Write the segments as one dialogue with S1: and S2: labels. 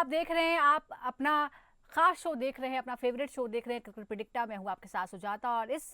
S1: आप देख रहे हैं, आप अपना खास शो देख रहे हैं, अपना फेवरेट शो देख रहे हैं क्रिकेट प्रिडिक्टर। मैं हूं आपके साथ सुजाता, और इस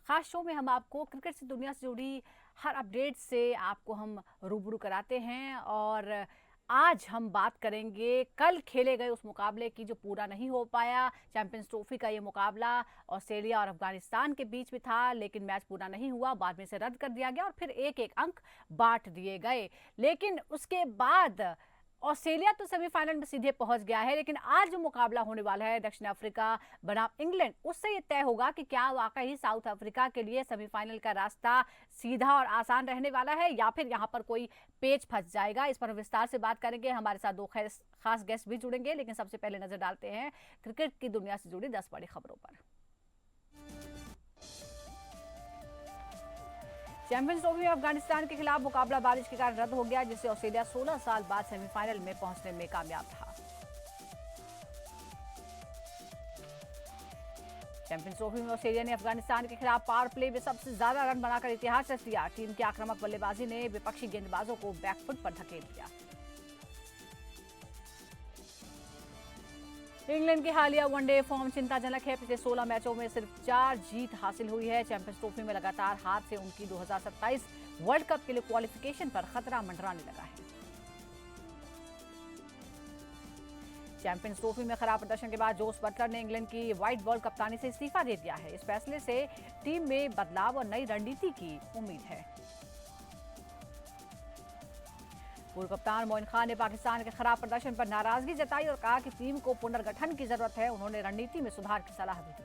S1: खास शो में हम आपको क्रिकेट से दुनिया से जुड़ी हर अपडेट से आपको हम रूबरू कराते हैं। और आज हम बात करेंगे कल खेले गए उस मुकाबले की जो पूरा नहीं हो पाया। चैंपियंस ट्रॉफी का ये मुकाबला ऑस्ट्रेलिया और अफगानिस्तान के बीच में था, लेकिन मैच पूरा नहीं हुआ, बाद में से रद्द कर दिया गया और फिर एक एक अंक बांट दिए गए। लेकिन उसके बाद ऑस्ट्रेलिया तो सेमीफाइनल में सीधे पहुंच गया है, लेकिन आज जो मुकाबला होने वाला है दक्षिण अफ्रीका बनाम इंग्लैंड, उससे ये तय होगा कि क्या वाकई साउथ अफ्रीका के लिए सेमीफाइनल का रास्ता सीधा और आसान रहने वाला है या फिर यहां पर कोई पेच फंस जाएगा। इस पर विस्तार से बात करेंगे। हमारे साथ दो खास गेस्ट भी जुड़ेंगे, लेकिन सबसे पहले नजर डालते हैं क्रिकेट की दुनिया से जुड़ी 10 बड़ी खबरों पर। चैंपियंस ट्रॉफी में अफगानिस्तान के खिलाफ मुकाबला बारिश के कारण रद्द हो गया, जिससे ऑस्ट्रेलिया 16 साल बाद सेमीफाइनल में पहुंचने में कामयाब रहा। चैंपियंस ट्रॉफी में ऑस्ट्रेलिया ने अफगानिस्तान के खिलाफ पावर प्ले में सबसे ज्यादा रन बनाकर इतिहास रच दिया। टीम की आक्रामक बल्लेबाजी ने विपक्षी गेंदबाजों को बैकफुट पर धकेल दिया। इंग्लैंड की हालिया वनडे फॉर्म चिंताजनक है। पिछले 16 मैचों में सिर्फ 4 जीत हासिल हुई है। चैंपियंस ट्रॉफी में लगातार हार से उनकी 2027 वर्ल्ड कप के लिए क्वालिफिकेशन पर खतरा मंडराने लगा है। चैंपियंस ट्रॉफी में खराब प्रदर्शन के बाद जोस बटलर ने इंग्लैंड की व्हाइट बॉल कप्तानी से इस्तीफा दे दिया है। इस फैसले से टीम में बदलाव और नई रणनीति की उम्मीद है। पूर्व कप्तान मोइन खान ने पाकिस्तान के खराब प्रदर्शन पर नाराजगी जताई और कहा कि टीम को पुनर्गठन की जरूरत है। उन्होंने रणनीति में सुधार की सलाह भी दी।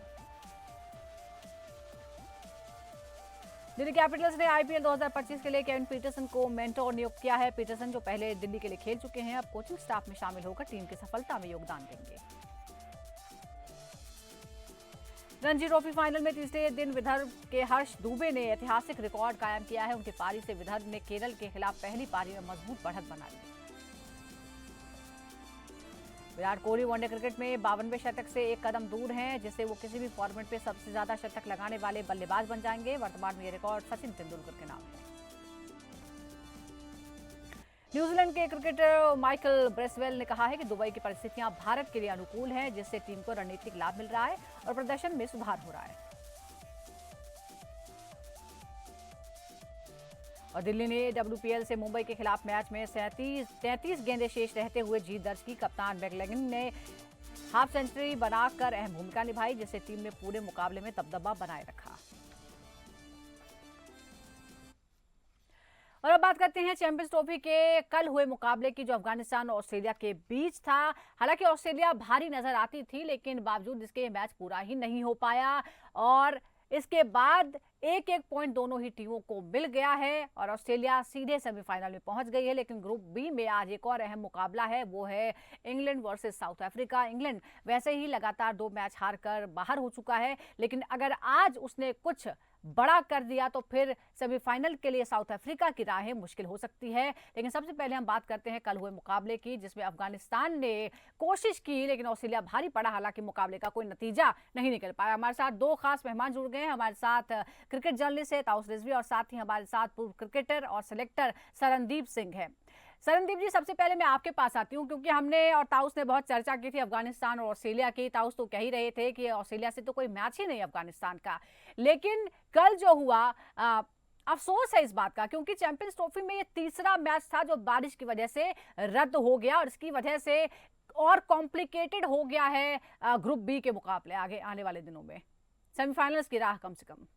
S1: दिल्ली कैपिटल्स ने आईपीएल 2025 के लिए केविन पीटरसन को मेंटोर नियुक्त किया है। पीटरसन, जो पहले दिल्ली के लिए खेल चुके हैं, अब कोचिंग स्टाफ में शामिल होकर टीम की सफलता में योगदान देंगे। रणजी ट्रॉफी फाइनल में तीसरे दिन विदर्भ के हर्ष दुबे ने ऐतिहासिक रिकॉर्ड कायम किया है। उनकी पारी से विदर्भ ने केरल के खिलाफ पहली पारी में मजबूत बढ़त बना ली। विराट कोहली वनडे क्रिकेट में 52वें शतक से एक कदम दूर हैं, जिससे वो किसी भी फॉर्मेट में सबसे ज्यादा शतक लगाने वाले बल्लेबाज बन जाएंगे। वर्तमान में ये रिकॉर्ड सचिन तेंदुलकर के नाम है। न्यूजीलैंड के क्रिकेटर माइकल ब्रेसवेल ने कहा है कि दुबई की परिस्थितियां भारत के लिए अनुकूल हैं, जिससे टीम को रणनीतिक लाभ मिल रहा है और प्रदर्शन में सुधार हो रहा है। और दिल्ली ने डब्ल्यूपीएल से मुंबई के खिलाफ मैच में 33 गेंदें शेष रहते हुए जीत दर्ज की। कप्तान मैकलेगन ने हाफ सेंचुरी बनाकर अहम भूमिका निभाई, जिससे टीम ने पूरे मुकाबले में दबदबा बनाए रखा। और अब बात करते हैं चैंपियंस ट्रॉफी के कल हुए मुकाबले की, जो अफगानिस्तान और ऑस्ट्रेलिया के बीच था। हालांकि ऑस्ट्रेलिया भारी नजर आती थी, लेकिन बावजूद इसके मैच पूरा ही नहीं हो पाया और इसके बाद एक एक पॉइंट दोनों ही टीमों को मिल गया है और ऑस्ट्रेलिया सीधे सेमीफाइनल में पहुंच गई है। लेकिन ग्रुप बी में आज एक और अहम मुकाबला है, वो है England versus south Africa. England वैसे ही लगातार 2 मैच हारकर बाहर हो चुका है, लेकिन अगर आज उसने कुछ बड़ा कर दिया तो फिर सेमीफाइनल के लिए साउथ अफ्रीका की राहें मुश्किल हो सकती है। लेकिन सबसे पहले हम बात करते हैं कल हुए मुकाबले की, जिसमें अफगानिस्तान ने कोशिश की लेकिन ऑस्ट्रेलिया भारी पड़ा। हालांकि मुकाबले का कोई नतीजा नहीं निकल पाया। हमारे साथ 2 खास मेहमान जुड़ गए हैं। हमारे साथ क्रिकेट जर्नलिस्ट है ताउस रिजवी और साथ ही हमारे साथ पूर्व क्रिकेटर और सिलेक्टर सरनदीप सिंह है। सरनदीप जी, सबसे पहले मैं आपके पास आती हूँ, क्योंकि हमने और ताउस ने बहुत चर्चा की थी अफगानिस्तान और ऑस्ट्रेलिया की। ताउस तो कह ही रहे थे कि ऑस्ट्रेलिया से तो कोई मैच ही नहीं अफगानिस्तान का, लेकिन कल जो हुआ अफसोस है इस बात का, क्योंकि चैंपियंस ट्रॉफी में ये तीसरा मैच था जो बारिश की वजह से रद्द हो गया और इसकी वजह से और कॉम्प्लिकेटेड हो गया है ग्रुप बी के मुकाबले आगे आने वाले दिनों में सेमीफाइनल्स की राह कम से कम।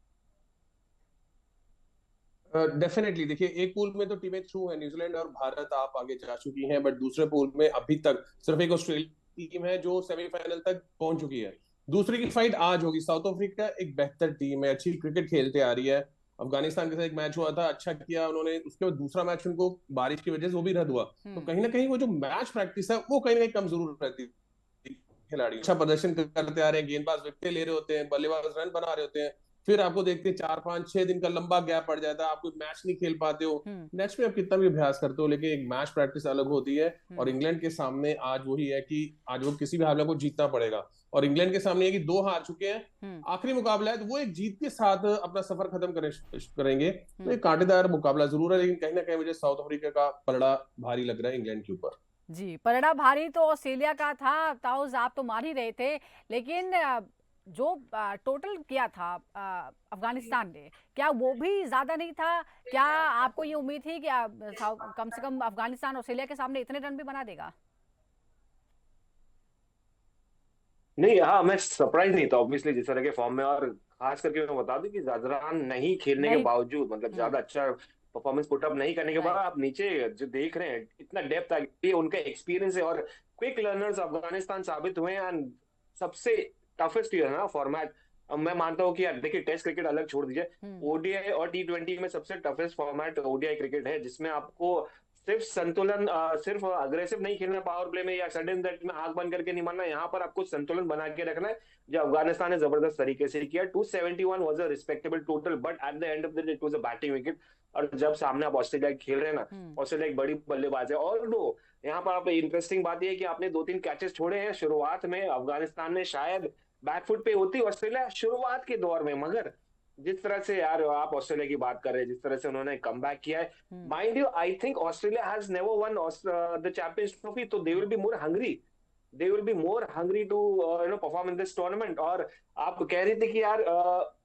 S2: डेफिनेटली देखिए, एक पूल में तो टीमें थ्रू है, न्यूजीलैंड और भारत आप आगे जा चुकी हैं, बट दूसरे पूल में अभी तक सिर्फ एक ऑस्ट्रेलिया टीम है जो सेमीफाइनल तक पहुंच चुकी है। दूसरी की फाइट आज होगी। साउथ अफ्रीका एक बेहतर टीम है, अच्छी क्रिकेट खेलते आ रही है। अफगानिस्तान के साथ एक मैच हुआ था, अच्छा किया उन्होंने, उसके बाद दूसरा मैच उनको बारिश की वजह से वो भी रद्द हुआ। तो कहीं ना कहीं वो जो मैच प्रैक्टिस है वो कहीं ना कहीं कम जरूर रहती है। खिलाड़ी अच्छा प्रदर्शन करते आ रहे हैं, गेंदबाज विकेट ले रहे होते हैं, बल्लेबाज रन बना रहे होते हैं, फिर आपको देखते हैं 4-5-6 दिन का लंबा गैप पड़ जाता है, आप कोई मैच नहीं खेल पाते हो। नेक्स्ट में आप कितना भी अभ्यास करते हो, लेकिन एक मैच प्रैक्टिस अलग होती है। और इंग्लैंड के सामने आज वही है कि आज वो किसी भी हाल में को जीतना पड़ेगा। और इंग्लैंड के सामने है कि 2 हार चुके हैं, आखिरी मुकाबला है, तो वो एक जीत के साथ अपना सफर खत्म करेंगे। तो एक कांटेदार मुकाबला जरूर है, लेकिन कहीं ना कहीं मुझे साउथ अफ्रीका का पलड़ा भारी लग रहा है इंग्लैंड के ऊपर।
S1: जी, पलड़ा भारी तो ऑस्ट्रेलिया का था, ताउज़ आप तो मान ही रहे थे, लेकिन जो टोटल किया था अफ़गानिस्तान ने, क्या वो भी ज़्यादा नहीं था? क्या आपको ये उम्मीद थी कि कम से कम अफ़गानिस्तान ऑस्ट्रेलिया के सामने इतने रन भी बना देगा?
S3: नहीं, हाँ, मैं सरप्राइज नहीं था ऑब्वियसली जिस तरह के फॉर्म में। और खास करके मैं बता दूं कि ज़ाज़रान नहीं खेलने के
S1: नहीं।
S3: बावजूद, मतलब
S1: हुँ,
S3: ज्यादा अच्छा परफॉर्मेंस पुटअप नहीं करने के बाद,
S1: राइट।
S3: आप नीचे जो देख रहे हैं इतना डेप्थ आ गई है, उनका एक्सपीरियंस है। और क्विक लर्नर्स अफगानिस्तान साबित हुए हैं। एंड सबसे टफेस्ट ये है ना फॉर्मेट। मैं मानता हूँ कि यार देखिए, टेस्ट क्रिकेट अलग छोड़ दीजिए,
S1: हुँ,
S3: ओडीआई और टी20 में सबसे टफेस्ट फॉर्मेट ओडीआई क्रिकेट है, जिसमें आपको सिर्फ संतुलन, सिर्फ अग्रेसिव नहीं खेलना पावर प्ले में, या सडन डेथ में आंख बंद करके नहीं मारना। यहाँ पर आपको संतुलन बना के रखना है, जो अफगानिस्तान ने जबरदस्त तरीके से किया। 271 was a respectable total, but at the end of the day it was a batting wicket. और जब सामने आप ऑस्ट्रेलिया खेल रहे हैं ना,
S1: हुँ,
S3: ऑस्ट्रेलिया एक बड़ी बल्लेबाज है। और नो, यहाँ पर आप इंटरेस्टिंग बात यह है कि आपने 2-3 कैचेस छोड़े हैं शुरुआत में। अफगानिस्तान ने शायद बैकफुट पे होती ऑस्ट्रेलिया शुरुआत के दौर में, मगर जिस तरह से यार आप ऑस्ट्रेलिया की बात कर रहे हैं, जिस तरह से उन्होंने कमबैक किया है,
S1: हुँ,
S3: mind you, I think Australia has never won the champions trophy, तो they will be more hungry, they will be more hungry to perform in this tournament. और आप कह रहे थे कि यार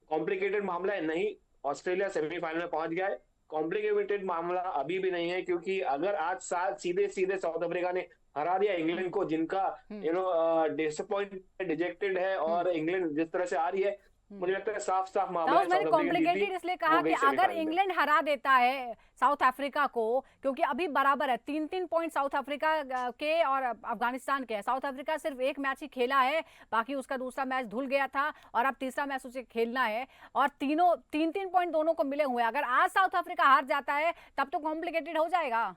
S3: कॉम्प्लिकेटेड मामला है, नहीं, ऑस्ट्रेलिया सेमीफाइनल में पहुंच गया है। कॉम्प्लिकेटेड मामला अभी भी नहीं है, क्योंकि अगर आज सात सीधे सीधे साउथ अफ्रीका ने हरा दिया इंग्लैंड को, जिनका
S1: हुँ,
S3: डिसअपॉइंटेड, डिजेक्टेड है,
S1: हुँ,
S3: और इंग्लैंड जिस तरह से आ रही है,
S1: हुँ।
S3: मुझे लगता है साफ साफ मामला है,
S1: ताउस मैंने
S3: साउथ अफ्रीका जीती,
S1: कॉम्प्लिकेटेड इसलिए कहा
S3: वो
S1: कि
S3: गई
S1: अगर
S3: सेमीफाइनल में।
S1: इंग्लैंड हरा देता है साउथ अफ्रीका को, क्योंकि अभी बराबर है, 3-3 पॉइंट साउथ अफ्रीका के और अफगानिस्तान के है। साउथ अफ्रीका सिर्फ एक मैच ही खेला है, बाकी उसका दूसरा मैच धुल गया था और अब तीसरा मैच उसे खेलना है। और तीनों 3-3 पॉइंट दोनों को मिले हुए हैं। अगर आज साउथ अफ्रीका हार जाता है तब तो कॉम्प्लिकेटेड हो जाएगा।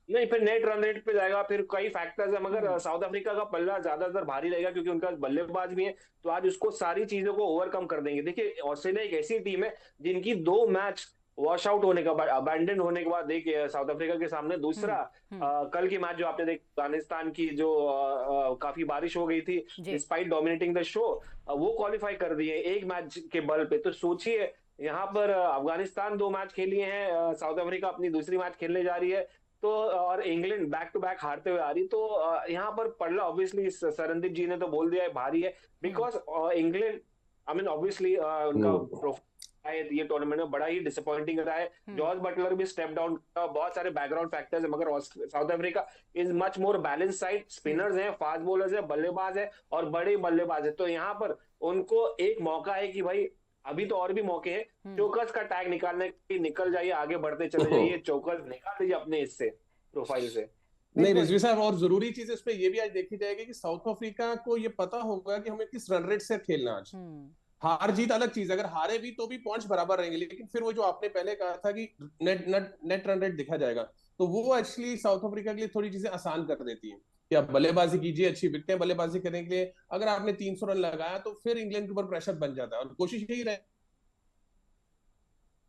S3: नहीं, फिर नेट रन रेट पे जाएगा, फिर कई फैक्टर्स है, मगर
S1: हम्म,
S3: साउथ अफ्रीका का पल्ला ज्यादातर भारी रहेगा, क्योंकि उनका बल्लेबाज भी है, तो आज उसको सारी चीजों को ओवरकम कर देंगे। देखिए, ऑस्ट्रेलिया एक ऐसी टीम है जिनकी 2 मैच वॉश आउट होने के बाद, अबैंडन होने के बाद, देखिए साउथ अफ्रीका के सामने दूसरा,
S1: हम्म, हम्म,
S3: कल की मैच जो आपने देखा अफगानिस्तान की, जो काफी बारिश हो गई थी,
S1: जी।
S3: डिस्पाइट डोमिनेटिंग द शो, वो क्वालिफाई कर दिए एक मैच के बल पे। तो सोचिए, यहाँ पर अफगानिस्तान 2 मैच खेली है, साउथ अफ्रीका अपनी दूसरी मैच खेलने जा रही है, तो और इंग्लैंड बैक टू बैक हारते हुए आ रही, तो यहाँ पर पड़ला ऑब्वियसली, सरनदीप जी ने तो बोल दिया है भारी है,
S1: hmm,
S3: because England, I mean obviously उनका
S2: हम्म।
S3: प्रोफाइल है ये टूर्नामेंट में बड़ा ही डिसअपॉइंटिंग रहा है।
S1: हम्म,
S3: जॉर्ज बटलर भी स्टेप डाउन, बहुत सारे बैकग्राउंड फैक्टर्स है, मगर south Africa is much more balance side,
S1: hmm,
S3: spinners हैं, फास्ट बॉलर्स है, बल्लेबाज है, और बड़े बल्लेबाज है। तो यहाँ पर उनको एक मौका है कि भाई, अभी तो और भी मौके हैं,
S1: हम्म।
S3: चौकस का टैग निकालने की, निकल जाइए, आगे बढ़ते चले जाइए, चौकस निकाल दीजिए अपने इससे, प्रोफाइल से।
S2: नहीं
S1: बिल्कुल।
S2: रिजवी साहब, और जरूरी चीज इसमें ये भी आज देखी जाएगी कि साउथ अफ्रीका को ये पता होगा कि हमें किस रन रेट से खेलना आज।
S1: हम्म,
S2: हार जीत अलग चीज, अगर हारे भी तो भी पॉइंट्स बराबर रहेंगे, लेकिन फिर वो जो आपने पहले कहा था कि net net net run rate दिखा जाएगा, तो वो एक्चुअली साउथ अफ्रीका के लिए थोड़ी चीजें आसान कर देती है कि आप बल्लेबाजी कीजिए, अच्छी विकेटें बल्लेबाजी करने के लिए। अगर आपने 300 रन लगाया तो फिर इंग्लैंड के ऊपर प्रेशर बन जाता है, और कोशिश यही रहे,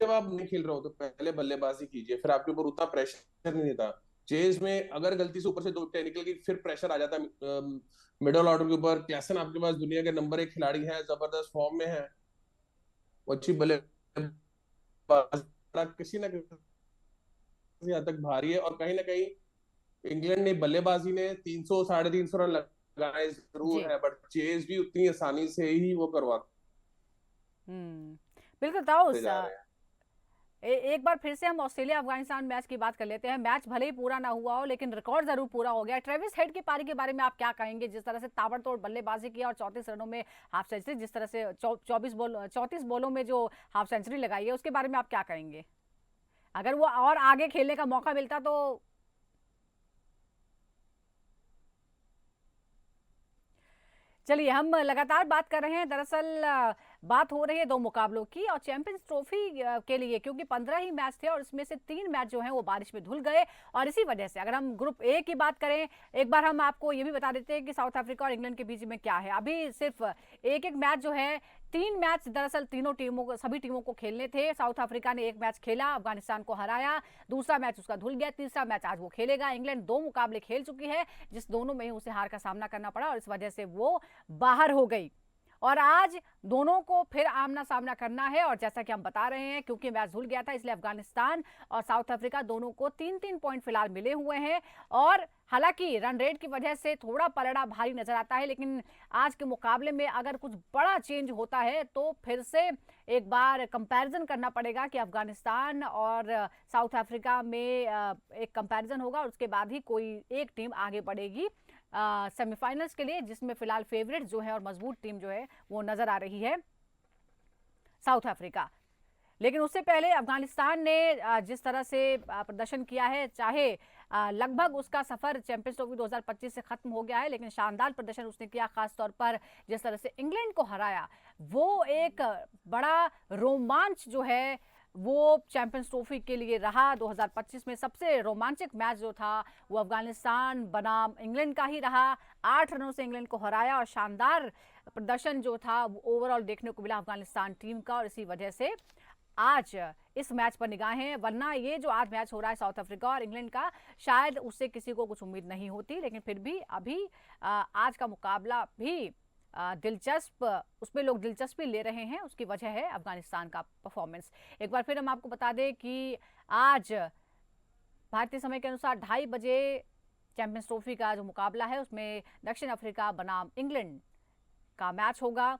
S2: जब आप नहीं खेल रहे हो तो पहले बल्लेबाजी कीजिए, फिर आपके ऊपर उतना प्रेशर नहीं था। चेज में अगर गलती से ऊपर से 2 विकेट निकल गई, फिर प्रेशर आ जाता है मिडल ऑर्डर के ऊपर। क्लैसन आपके पास दुनिया के नंबर 1 खिलाड़ी है, जबरदस्त फॉर्म में है, वो अच्छी बल्लेबाजी, किसी ना किसी हद तक भारी है। और कहीं ना कहीं इंग्लैंड ने बल्लेबाजी ने 300 350 रन लगाए जरूर
S1: जी।
S2: है, बट चेज भी उतनी आसानी से ही वो करवाते
S1: हम्म, बिल्कुल ताउस।
S2: जा रहे हैं।
S1: एक बार फिर से हम ऑस्ट्रेलिया अफगानिस्तान मैच की बात कर लेते हैं। मैच भले ही पूरा ना हुआ हो, लेकिन रिकॉर्ड जरूर पूरा हो गया। ट्रेविस हेड की पारी के बारे में आप क्या कहेंगे, जिस तरह से ताबड़तोड़ बल्लेबाजी की और 34 रनों में हाफ सेंचुरी, जिस तरह से 34 बॉलों में जो हाफ सेंचुरी लगाई है, उसके बारे में आप क्या कहेंगे? अगर वो और आगे खेलने का मौका मिलता तो। चलिए, हम लगातार बात कर रहे हैं। दरअसल बात हो रही है दो मुकाबलों की और चैंपियंस ट्रॉफी के लिए, क्योंकि 15 ही मैच थे और उसमें से 3 मैच जो हैं वो बारिश में धुल गए। और इसी वजह से अगर हम ग्रुप ए की बात करें, एक बार हम आपको ये भी बता देते हैं कि साउथ अफ्रीका और इंग्लैंड के बीच में क्या है। अभी सिर्फ एक एक मैच जो है, 3 मैच दरअसल तीनों टीमों को, सभी टीमों को खेलने थे। साउथ अफ्रीका ने एक मैच खेला, अफगानिस्तान को हराया, दूसरा मैच उसका धुल गया, तीसरा मैच आज वो खेलेगा। इंग्लैंड 2 मुकाबले खेल चुकी है, जिस दोनों में ही उसे हार का सामना करना पड़ा और इस वजह से वो बाहर हो गई। और आज दोनों को फिर आमना सामना करना है। और जैसा कि हम बता रहे हैं, क्योंकि मैच धुल गया था इसलिए अफगानिस्तान और साउथ अफ्रीका दोनों को 3-3 पॉइंट फिलहाल मिले हुए हैं। और हालांकि रन रेट की वजह से थोड़ा पलड़ा भारी नजर आता है, लेकिन आज के मुकाबले में अगर कुछ बड़ा चेंज होता है तो फिर से एक बार कंपैरिजन करना पड़ेगा कि अफगानिस्तान और साउथ अफ्रीका में एक कंपैरिजन होगा और उसके बाद ही कोई एक टीम आगे बढ़ेगी सेमीफाइनल्स के लिए, जिसमें फिलहाल फेवरेट जो है और मजबूत टीम जो है वो नजर आ रही है साउथ अफ्रीका। लेकिन उससे पहले अफगानिस्तान ने जिस तरह से प्रदर्शन किया है, चाहे लगभग उसका सफर चैंपियंस ट्रॉफी 2025 से खत्म हो गया है, लेकिन शानदार प्रदर्शन उसने किया। खास तौर पर जिस तरह से इंग्लैंड को हराया, वो एक बड़ा रोमांच जो है वो चैंपियंस ट्रॉफी के लिए रहा। 2025 में सबसे रोमांचक मैच जो था वो अफगानिस्तान बनाम इंग्लैंड का ही रहा। 8 रनों से इंग्लैंड को हराया और शानदार प्रदर्शन जो था वो ओवरऑल देखने को मिला अफगानिस्तान टीम का। और इसी वजह से आज इस मैच पर निगाहें, वरना ये जो आज मैच हो रहा है साउथ अफ्रीका और इंग्लैंड का, शायद उससे किसी को कुछ उम्मीद नहीं होती, लेकिन फिर भी अभी आज का मुकाबला भी दिलचस्प, उसमें लोग दिलचस्पी ले रहे हैं। उसकी वजह है अफगानिस्तान का परफॉर्मेंस। एक बार फिर हम आपको बता दें कि आज भारतीय समय के अनुसार 2:30 बजे चैंपियंस ट्रॉफी का जो मुकाबला है उसमें दक्षिण अफ्रीका बनाम इंग्लैंड का मैच होगा।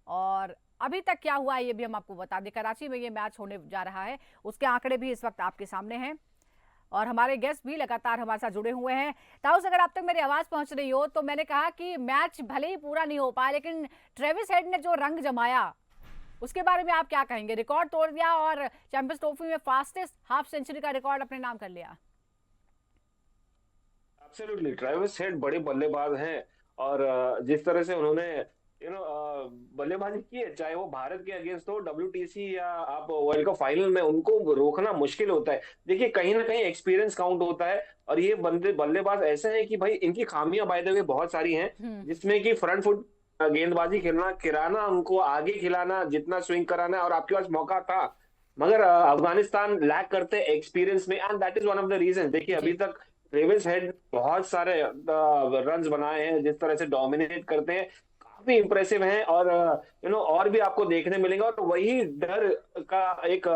S1: और अभी तक क्या हुआ है ये भी हम आपको बता दें। कराची में ये मैच होने जा रहा है, उसके आंकड़े भी इस वक्त आपके सामने हैं और हमारे गेस्ट भी लगातार हमारे साथ जुड़े हुए हैं। ताउस, अगर आप तक मेरी आवाज पहुंच रही हो तो मैंने कहा कि मैच भले ही पूरा नहीं हो पाया, लेकिन ट्रेविस हेड ने जो रंग जमाया उसके बारे में आप क्या कहेंगे? रिकॉर्ड तोड़ दिया और चैंपियंस ट्रॉफी में फास्टेस्ट हाफ सेंचुरी का रिकॉर्ड अपने नाम कर लिया।
S3: एब्सोल्युटली, ट्रेविस हेड बड़े बल्लेबाज हैं और जिस तरह से उन्होंने बल्लेबाजी की है, चाहे वो भारत के अगेंस्ट हो, WTC या आप वर्ल्ड कप फाइनल में, उनको रोकना मुश्किल होता है। देखिए, कहीं ना कहीं एक्सपीरियंस काउंट होता है और ये बल्लेबाज ऐसे हैं कि भाई इनकी खामियां बाय द वे बहुत सारी हैं, जिसमें कि फ्रंट फुट गेंदबाजी खेलना, खिलाना, उनको आगे खिलाना, जितना स्विंग कराना, और आपके पास मौका था, मगर अफगानिस्तान लैक करते एक्सपीरियंस में, and that is one of the reason. देखिए, अभी तक ट्रेविस हेड बहुत सारे रन्स बनाए हैं, जिस तरह से डोमिनेट करते हैं, काफी इंप्रेसिव हैं और और भी आपको देखने मिलेंगे। और वही डर का एक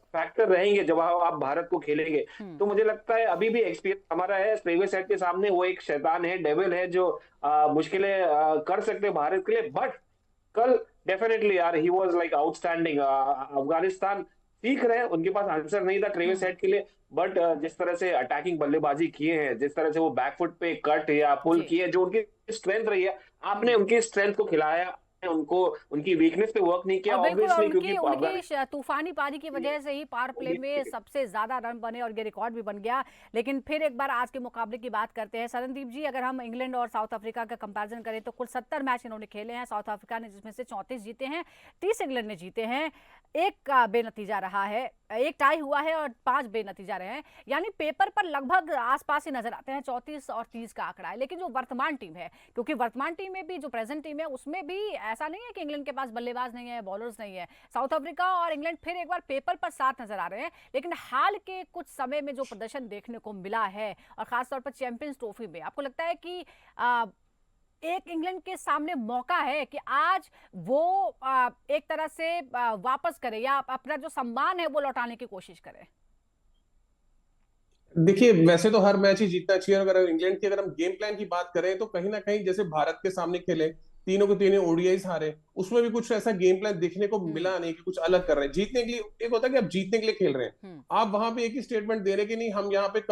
S3: फैक्टर रहेंगे जब आप भारत को खेलेंगे। तो मुझे लगता है अभी भी एक्सपीरियंस हमारा है ट्रेविस हेड के सामने। वो एक शैतान है, डेविल है, जो मुश्किलें कर सकते हैं भारत के लिए। बट कल डेफिनेटली यार, he was like outstanding. Afghanistan सीख रहे हैं, उनके पास आंसर नहीं था ट्रेविस हेड के लिए, बट जिस तरह से अटैकिंग बल्लेबाजी किए हैं, जिस तरह से वो बैकफुट पे कट या पुल किए, जो उनकी स्ट्रेंथ रही है, आपने उनकी स्ट्रेंथ को खिलाया, उनको उनकी वीकनेस पे वर्क नहीं किया। ऑब्वियसली, क्योंकि
S1: उनकी तूफानी पारी की वजह से ही पावर प्ले में सबसे ज्यादा रन बने और ये रिकॉर्ड भी बन गया। लेकिन फिर एक बार आज के मुकाबले की बात करते हैं शरणदीप जी। अगर हम इंग्लैंड और साउथ अफ्रीका का कंपैरिजन करें तो कुल 70 मैच इन्होंने खेले हैं साउथ अफ्रीका ने, जिसमें से 34 जीते हैं, 30 इंग्लैंड ने जीते हैं, एक का बेनतीजा रहा है, एक टाई हुआ है और 5 बेनतीजा रहे हैं। यानी पेपर पर लगभग आसपास ही नजर आते हैं 34 और 30 का आंकड़ा है। लेकिन जो वर्तमान टीम है, क्योंकि वर्तमान टीम में भी, जो प्रेजेंट टीम है, उसमें भी ऐसा नहीं है कि इंग्लैंड के पास बल्लेबाज नहीं है, बॉलर्स नहीं है। साउथ अफ्रीका और इंग्लैंड फिर एक बार पेपर पर साथ नजर आ रहे हैं, लेकिन हाल के कुछ समय में जो प्रदर्शन देखने को मिला है और खासतौर पर चैंपियंस ट्रॉफी में, आपको लगता है कि एक इंग्लैंड के सामने मौका है कि आज वो एक तरह से वापस करे या अपना जो सम्मान है वो लौटाने की कोशिश करे?
S2: देखिए, वैसे तो हर मैच ही जीतना चाहिए। अगर इंग्लैंड की, अगर हम गेम प्लान की बात करें तो कहीं ना कहीं जैसे भारत के सामने खेले, तीनों के तीनों ओडीआईस हारे, उसमें भी कुछ ऐसा गेम प्लान देखने को मिला नहीं कि कुछ अलग कर रहे हैं जीतने के लिए। एक होता है कि आप जीतने के लिए खेल रहे हैं, आप वहां पे एक ही स्टेटमेंट दे रहे हैं कि नहीं, हम यहाँ पे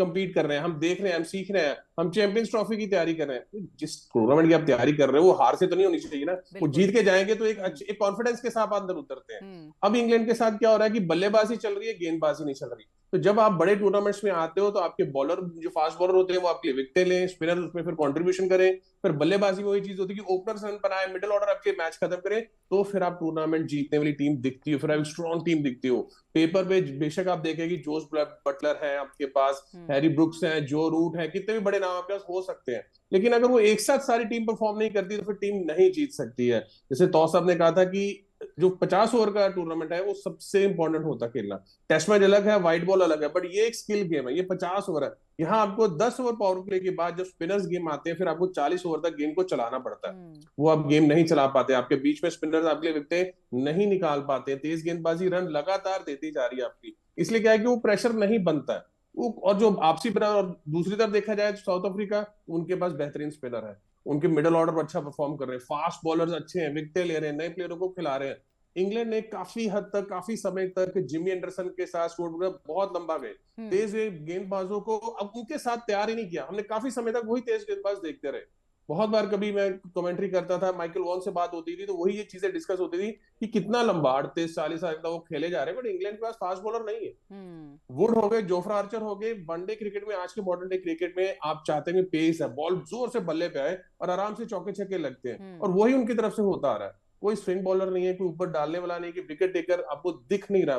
S2: compete कर रहे हैं, हम देख रहे हैं, हम सीख रहे हैं, हम चैंपियंस ट्रॉफी की तैयारी कर रहे हैं। जिस टूर्नामेंट की आप तैयारी कर रहे हो वो हार से तो नहीं होनी चाहिए ना, वो जीत के जाएंगे तो एक कॉन्फिडेंस के साथ अंदर उतरते हैं। अब इंग्लैंड के साथ क्या हो रहा है कि बल्लेबाजी चल रही है, गेंदबाजी नहीं चल रही। तो जब आप बड़े टूर्नामेंट्स में आते हो तो आपके बॉलर, जो फास्ट बॉलर होते हैं, वो आपके लिए विकेटें लें, स्पिनर उसमें फिर कंट्रीब्यूशन करें, फिर बल्लेबाजी में वही चीज होती है कि ओपनर्स रन बनाए, मिडिल ऑर्डर आपके मैच खत्म करे, तो फिर आप टूर्नामेंट जीतने वाली टीम दिखती है, फिर आप स्ट्रॉन्ग टीम दिखती हो। पेपर पे बेशक आप देखेंगे जोस बटलर है आपके पास, हैरी ब्रुक्स है, जो रूट है, कितने भी बड़े नाम आपके पास हो सकते हैं, लेकिन अगर वो एक साथ सारी टीम परफॉर्म नहीं करती तो फिर टीम नहीं जीत सकती है। जैसे तो साहब ने कहा था कि जो 50 ओवर का टूर्नामेंट है वो सबसे इंपॉर्टेंट होता है खेलना। टेस्ट मैच अलग है, व्हाइट बॉल अलग है, बट ये एक स्किल गेम है। ये 50 ओवर है, यहाँ आपको 10 ओवर पावर प्ले के बाद जब स्पिनर्स गेम आते हैं फिर आपको 40 ओवर तक गेम को चलाना पड़ता है। वो आप गेम नहीं चला पाते, आपके बीच में स्पिनर्स आपके लिए विकेटें नहीं निकाल पाते, तेज गेंदबाजी रन लगातार देती जा रही है आपकी, इसलिए क्या है कि वो प्रेशर नहीं बनता है वो। और जो आपसी और दूसरी तरफ देखा जाए तो साउथ अफ्रीका, उनके पास बेहतरीन स्पिनर है, उनके मिडिल ऑर्डर पर अच्छा परफॉर्म कर रहे हैं, फास्ट बॉलर्स अच्छे हैं, विकेटें ले रहे हैं, नए प्लेयरों को खिला रहे हैं। इंग्लैंड ने काफी हद तक, काफी समय तक जिमी एंडरसन के साथ स्टुअर्ट ब्रॉड बहुत लंबा गए, तेज गेंदबाजों को अब उनके साथ तैयार ही नहीं किया। हमने काफी समय तक वही तेज गेंदबाज देखते रहे। बहुत बार कभी मैं कमेंट्री करता था, माइकल वॉन से बात होती थी तो वही ये चीजें डिस्कस होती थी कि कितना लंबा 38-40 साल तक वो खेले जा रहे हैं, बट इंग्लैंड के पास फास्ट बॉलर नहीं है। वुड हो गए, जोफ्रा आर्चर हो गए। वनडे क्रिकेट में, आज के मॉडर्न डे क्रिकेट में आप चाहते हैं पेस है, बॉल जोर से बल्ले पे आए और आराम से चौके छक्के लगते हैं, और वही उनकी तरफ से होता आ रहा है। कोई स्विंग बॉलर नहीं है, कोई ऊपर डालने वाला नहीं, कि विकेट टेकर आपको दिख नहीं रहा।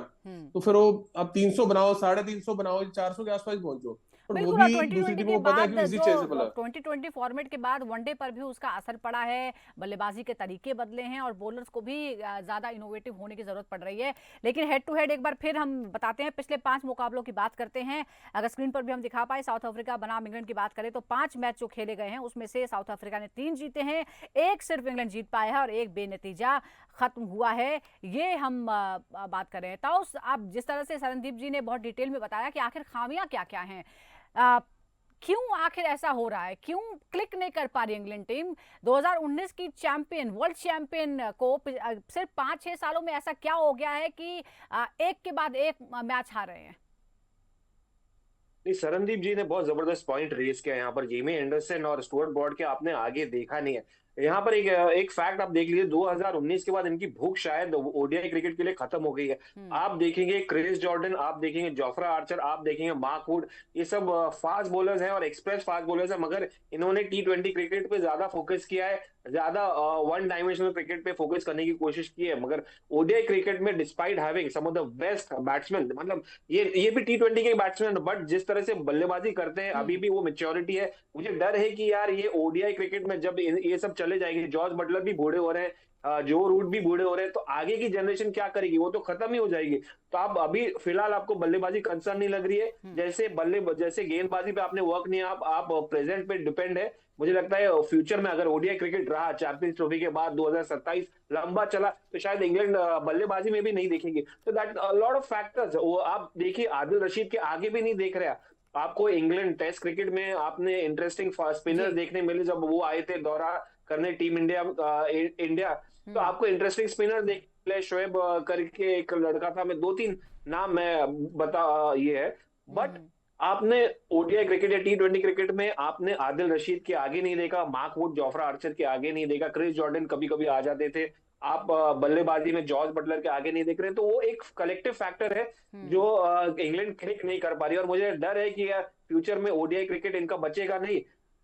S2: तो फिर वो अब 300 बनाओ, 350 बनाओ, 400 के आसपास पहुंचो, और वो
S1: बिल्कुल। और
S2: भी
S1: 2020
S2: दूसरी टीमों
S1: के
S2: को पता है
S1: बाद
S2: कि इजी
S1: जो
S2: चेजेबल है।
S1: 2020 फॉर्मेट के बाद वनडे पर भी उसका असर पड़ा है, बल्लेबाजी के तरीके बदले हैं और बॉलर्स को भी ज्यादा इनोवेटिव होने की जरूरत पड़ रही है। लेकिन हेड टू हेड एक बार फिर हम बताते हैं, पिछले 5 मुकाबलों की बात करते हैं, अगर स्क्रीन पर भी हम दिखा पाए। साउथ अफ्रीका बनाम इंग्लैंड की बात करें तो 5 मैच जो खेले गए हैं उसमें से साउथ अफ्रीका ने 3 जीते हैं, एक सिर्फ इंग्लैंड जीत पाया है और एक बेनतीजा खत्म हुआ है। ये हम बात कर रहे हैं। ताउस, आप जिस तरह से शरणदीप जी ने बहुत डिटेल में बताया कि आखिर खामियां क्या क्या हैं, क्यों आखिर ऐसा हो रहा है, क्यों क्लिक नहीं कर पा रही इंग्लैंड टीम, 2019 की चैंपियन, वर्ल्ड चैंपियन को सिर्फ 5-6 सालों में ऐसा क्या हो गया है कि एक के बाद एक मैच हार रहे हैं?
S3: नहीं, शरणदीप जी ने बहुत जबरदस्त पॉइंट रेज किया यहाँ पर। जेमी एंडरसन और स्टुअर्ट ब्रॉड के आपने आगे देखा नहीं है। यहाँ पर एक फैक्ट आप देख लीजिए, 2019 के बाद इनकी भूख शायद ओडीआई क्रिकेट के लिए खत्म हो गई है। आप देखेंगे क्रिस जॉर्डन, आप देखेंगे जोफ्रा आर्चर, आप देखेंगे मार्क वुड, ये सब फास्ट बॉलर्स हैं और एक्सप्रेस फास्ट बॉलर्स हैं, मगर इन्होंने T20 क्रिकेट पे ज्यादा फोकस किया है, ज्यादा वन डायमेंशनल क्रिकेट पे फोकस करने की कोशिश की है। मगर ओडीआई क्रिकेट में despite having some of the best batsman, मतलब ये भी T20 के बैट्समैन, बट जिस तरह से बल्लेबाजी करते हैं अभी भी वो मेच्योरिटी है। मुझे डर है कि यार ये ओडीआई क्रिकेट में जब ये सब चले जाएंगे, जॉर्ज बटलर भी बूढ़े हो रहे हैं, जो रूट भी बूढ़े हो रहे हैं, तो आगे की जनरेशन क्या करेगी, वो तो खत्म ही हो जाएगी। तो आप अभी फिलहाल आपको बल्लेबाजी कंसर्न नहीं लग रही है, जैसे गेंदबाजी पे आपने वर्क नहीं, आप प्रेजेंट पे डिपेंड है। मुझे लगता है फ्यूचर में अगर ओडीआई क्रिकेट रहा चैंपियंस ट्रॉफी के बाद 2027 लंबा चला, तो शायद इंग्लैंड बल्लेबाजी में भी नहीं देखेंगे। तो दैट लॉट ऑफ फैक्टर्स, वो आप देखिए आदिल रशीद के आगे भी नहीं देख रहे। आपको इंग्लैंड टेस्ट क्रिकेट में आपने इंटरेस्टिंग स्पिनर देखने मिले जब वो आए थे दौरा करने टीम इंडिया, तो आपको इंटरेस्टिंग स्पिनर देख मिले। शोएब करके एक लड़का था, मैं 2-3 नाम मैं बता ये है, बट आपने ओडीआई क्रिकेट या T20 क्रिकेट में आपने आदिल रशीद के आगे नहीं देखा, मार्क वुड, जोफ्रा आर्चर के आगे नहीं देखा, क्रिस जॉर्डन कभी कभी आ जाते थे, आप बल्लेबाजी में जॉर्ज बटलर के आगे नहीं देख रहे। तो वो एक कलेक्टिव फैक्टर है जो इंग्लैंड क्लिक नहीं कर पा रही है, और मुझे डर है कि फ्यूचर में ओडीआई क्रिकेट इनका बचेगा नहीं।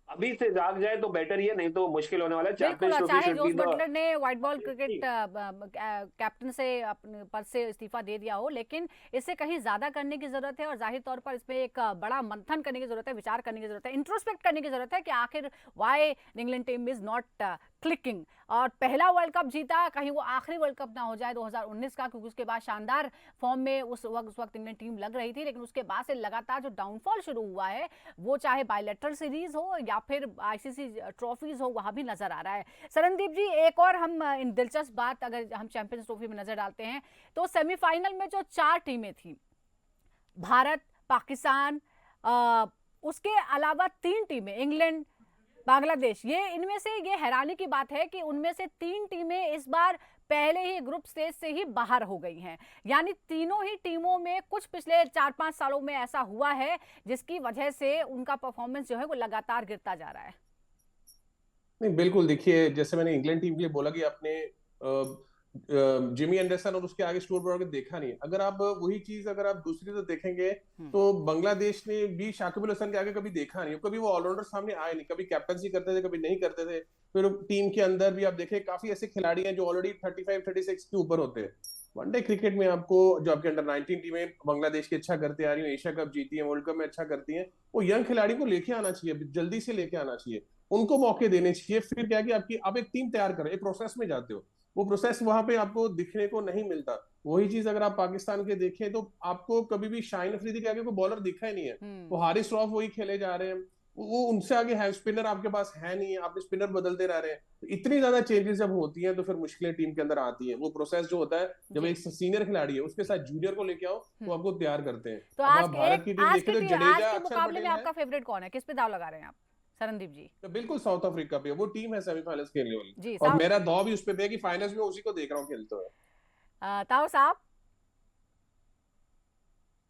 S3: अभी से जाग जाए तो बेटर ही है, नहीं तो मुश्किल होने वाला है।
S1: बिल्कुल। चाहे जोस बटलर ने व्हाइट बॉल क्रिकेट कैप्टन से अपने पद से इस्तीफा दे दिया हो, लेकिन इससे कहीं ज्यादा करने की जरूरत है और जाहिर तौर पर इसमें एक बड़ा मंथन करने की जरूरत है, विचार करने की जरूरत है, इंट्रोस्पेक्ट करने की जरूरत है कि आखिर why England team is not clicking. और पहला वर्ल्ड कप जीता, कहीं वो आखिरी वर्ल्ड कप ना हो जाए 2019 का, क्योंकि उसके बाद शानदार फॉर्म में उस वक्त इंग्लैंड टीम लग रही थी, लेकिन उसके बाद से लगातार जो डाउनफॉल शुरू हुआ है, वो चाहे बायलैटरल सीरीज हो या फिर आईसीसी ट्रॉफीज हो, वहां भी नजर आ रहा है। शरणदीप जी, एक और हम इन दिलचस्प बात अगर हम चैंपियंस ट्रॉफी में नजर डालते हैं तो सेमीफाइनल में जो 4 टीमें थी, भारत, पाकिस्तान, उसके अलावा 3 टीमें, इंग्लैंड, बांग्लादेश, ये इनमें से ये हैरानी की बात है कि उनमें से 3 टीमें इस बार पहले ही ग्रुप स्टेज से ही बाहर हो गई हैं। यानी तीनों ही टीमों में कुछ पिछले 4-5 सालों में ऐसा हुआ है जिसकी वजह से उनका परफॉर्मेंस जो है वो लगातार गिरता जा रहा है।
S2: नहीं, बिल्कुल। देखिए, जैसे मैंने इंग्लैंड टीम के लिए बोला कि आपने जिमी एंडरसन और उसके आगे स्टुअर्ट ब्रॉड देखा नहीं। अगर आप वही चीज अगर आप दूसरी तरफ देखेंगे तो बांग्लादेश ने भी शाकिब अल हसन के आगे कभी देखा नहीं, कभी वो ऑलराउंडर सामने आए नहीं, कभी कैप्टनसी करते थे, कभी नहीं करते थे। फिर टीम के अंदर भी आप देखें काफी ऐसे खिलाड़ी हैं जो ऑलरेडी 35-36 के ऊपर होते हैं। वनडे क्रिकेट में आपको जो आपके अंडर 19 टीमें बांग्लादेश की अच्छा करते आ रही है, एशिया कप जीती है, वर्ल्ड कप में अच्छा करती हैं, वो यंग खिलाड़ी को लेके आना चाहिए, जल्दी से लेके आना चाहिए। उनको मौके देने चाहिए। फिर क्या कि आपकी आप एक टीम तैयार करें, एक प्रोसेस में जाते हो, वो प्रोसेस वहां पे आपको दिखने को नहीं मिलता। वही चीज अगर आप पाकिस्तान के देखें तो आपको कभी भी शाहीन अफरीदी के आगे कोई बॉलर दिखा ही नहीं है। वो हारिस रऊफ वही खेले जा रहे हैं, वो उनसे आगे है, स्पिनर आपके पास है नहीं है, आप स्पिनर बदलते रह रहे हैं। तो इतनी ज्यादा चेंजेस जब होती हैं तो फिर मुश्किलें टीम के अंदर आती हैं। वो प्रोसेस जो होता है, जब एक सीनियर खिलाड़ी है उसके साथ जूनियर को लेके आओ तो आपको तैयार करते हैं।
S1: तो
S2: अब आप भारत की टीम देखें तो
S1: आज
S2: जडेजा,
S1: के
S2: अक्षर
S1: मुकाबले में
S2: पटेल है,
S1: आपका फेवरेट कौन है? किस पे दाव लगा रहे हैं आप सरनदीप जी?
S2: तो बिल्कुल साउथ अफ्रीका पे वो टीम है सेमीफाइनल्स खेलने वाली।
S1: जी
S2: और
S1: साउथ।
S2: मेरा दाव भी उस पे है कि फाइनल्स में उसी को देख रहा हूँ खेलते हुए।
S1: ताऊ साहब।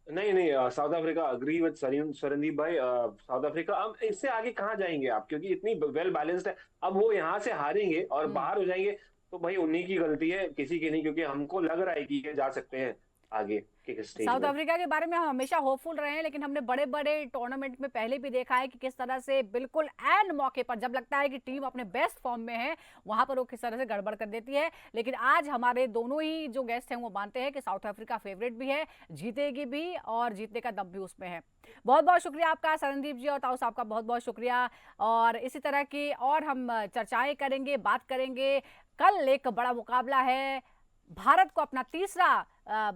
S3: नहीं नहीं, South Africa, agree with Sarandeep भाई। साउथ अफ्रीका अब इससे आगे कहाँ जाएंगे आप, क्योंकि इतनी वेल बैलेंस्ड है। अब वो यहाँ से हारेंगे और बाहर हो जाएंगे तो भाई उन्हीं की गलती है, किसी की नहीं, क्योंकि हमको लग रहा है कि ये जा सकते हैं आगे के स्टेज
S1: साउथ
S3: में।
S1: अफ्रीका के बारे में हम हमेशा होपफुल रहे हैं, लेकिन हमने बड़े बड़े टूर्नामेंट में पहले भी देखा है कि किस तरह से बिल्कुल एंड मौके पर जब लगता है कि टीम अपने बेस्ट फॉर्म में है, वहां पर वो किस तरह से गड़बड़ कर देती है। लेकिन आज हमारे दोनों ही जो गेस्ट हैं वो मानते हैं कि साउथ अफ्रीका फेवरेट भी है, जीतेगी भी और जीतने का दम भी उसमें है। बहुत बहुत शुक्रिया आपका सरनदीप जी और ताऊ साहब का बहुत बहुत शुक्रिया। और इसी तरह की और हम चर्चाएं करेंगे, बात करेंगे। कल एक बड़ा मुकाबला है, भारत को अपना तीसरा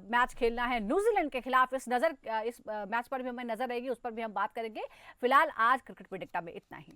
S1: मैच खेलना है न्यूजीलैंड के खिलाफ। इस मैच पर भी हमें नजर रहेगी, उस पर भी हम बात करेंगे। फिलहाल आज क्रिकेट प्रेडिक्टर में इतना ही।